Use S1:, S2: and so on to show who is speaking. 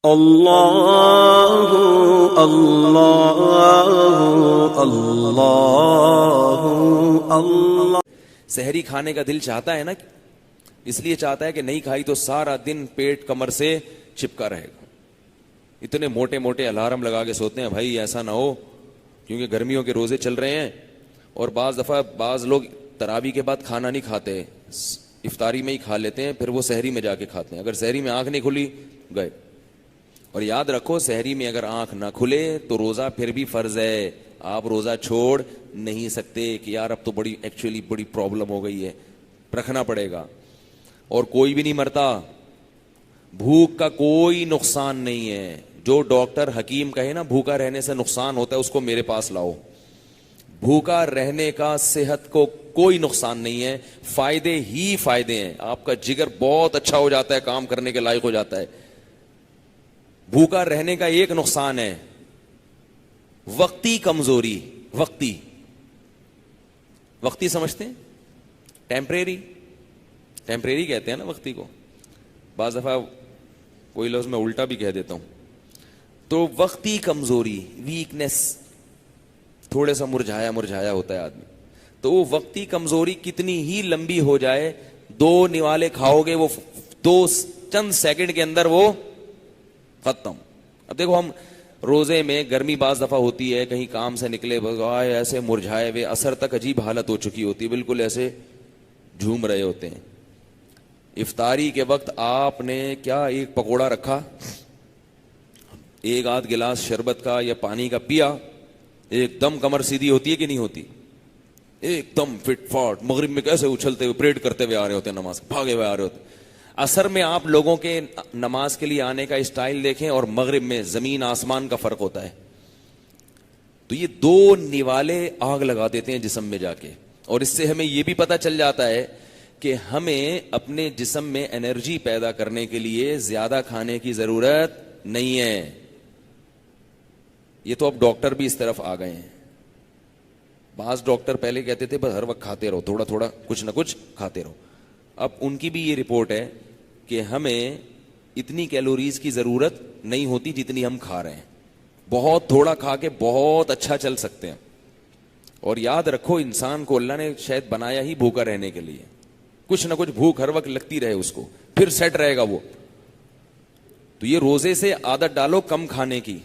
S1: اللہ اللہ اللہ اللہ۔
S2: سحری کھانے کا دل چاہتا ہے نا، اس لیے چاہتا ہے کہ نہیں کھائی تو سارا دن پیٹ کمر سے چپکا رہے گا۔ اتنے موٹے موٹے الارم لگا کے سوتے ہیں بھائی ایسا نہ ہو، کیونکہ گرمیوں کے روزے چل رہے ہیں، اور بعض دفعہ بعض لوگ تراویح کے بعد کھانا نہیں کھاتے، افطاری میں ہی کھا لیتے ہیں، پھر وہ سحری میں جا کے کھاتے ہیں۔ اگر سحری میں آنکھ نہیں کھلی گئے۔ اور یاد رکھو سحری میں اگر آنکھ نہ کھلے تو روزہ پھر بھی فرض ہے، آپ روزہ چھوڑ نہیں سکتے کہ یار اب تو ایکچولی بڑی پرابلم ہو گئی ہے، رکھنا پڑے گا۔ اور کوئی بھی نہیں مرتا، بھوک کا کوئی نقصان نہیں ہے۔ جو ڈاکٹر حکیم کہے نا بھوکا رہنے سے نقصان ہوتا ہے، اس کو میرے پاس لاؤ۔ بھوکا رہنے کا صحت کو کوئی نقصان نہیں ہے، فائدے ہی فائدے ہیں۔ آپ کا جگر بہت اچھا ہو جاتا ہے، کام کرنے کے لائق ہو جاتا ہے۔ بھوکا رہنے کا ایک نقصان ہے، وقتی کمزوری۔ وقتی سمجھتے ہیں؟ ٹیمپریری کہتے ہیں نا وقتی کو، بعض دفعہ کوئی لفظ میں الٹا بھی کہہ دیتا ہوں۔ تو وقتی کمزوری، ویکنس، تھوڑے سا مرجھایا ہوتا ہے آدمی، تو وہ وقتی کمزوری کتنی ہی لمبی ہو جائے، 2 نوالے کھاؤ گے وہ چند سیکنڈ کے اندر وہ ختم۔ اب دیکھو ہم روزے میں گرمی بعض دفعہ ہوتی ہے، کہیں کام سے نکلے بغائے ایسے مرجھائے ہوئے، اثر تک عجیب حالت ہو چکی ہوتی ہے، بالکل ایسے جھوم رہے ہوتے ہیں۔ افطاری کے وقت آپ نے کیا ایک پکوڑا رکھا، ایک آدھ گلاس شربت کا یا پانی کا پیا، ایک دم کمر سیدھی ہوتی ہے کہ نہیں ہوتی؟ ایک دم فٹ فاٹ، مغرب میں کیسے اچھلتے ہوئے پریڈ کرتے ہوئے آ رہے ہوتے ہیں، نماز بھاگے ہوئے آ رہے ہوتے ہیں۔ اثر میں آپ لوگوں کے نماز کے لیے آنے کا اسٹائل دیکھیں اور مغرب میں زمین آسمان کا فرق ہوتا ہے۔ تو یہ 2 نوالے آگ لگا دیتے ہیں جسم میں جا کے، اور اس سے ہمیں یہ بھی پتہ چل جاتا ہے کہ ہمیں اپنے جسم میں انرجی پیدا کرنے کے لیے زیادہ کھانے کی ضرورت نہیں ہے۔ یہ تو اب ڈاکٹر بھی اس طرف آ گئے ہیں۔ بعض ڈاکٹر پہلے کہتے تھے بس ہر وقت کھاتے رہو، تھوڑا تھوڑا کچھ نہ کچھ کھاتے رہو۔ اب ان کی بھی یہ رپورٹ ہے کہ ہمیں اتنی کیلوریز کی ضرورت نہیں ہوتی جتنی ہم کھا رہے ہیں، بہت تھوڑا کھا کے بہت اچھا چل سکتے ہیں۔ اور یاد رکھو انسان کو اللہ نے شاید بنایا ہی بھوکا رہنے کے لیے، کچھ نہ کچھ بھوک ہر وقت لگتی رہے اس کو، پھر سیٹ رہے گا وہ۔ تو یہ روزے سے عادت ڈالو کم کھانے کی،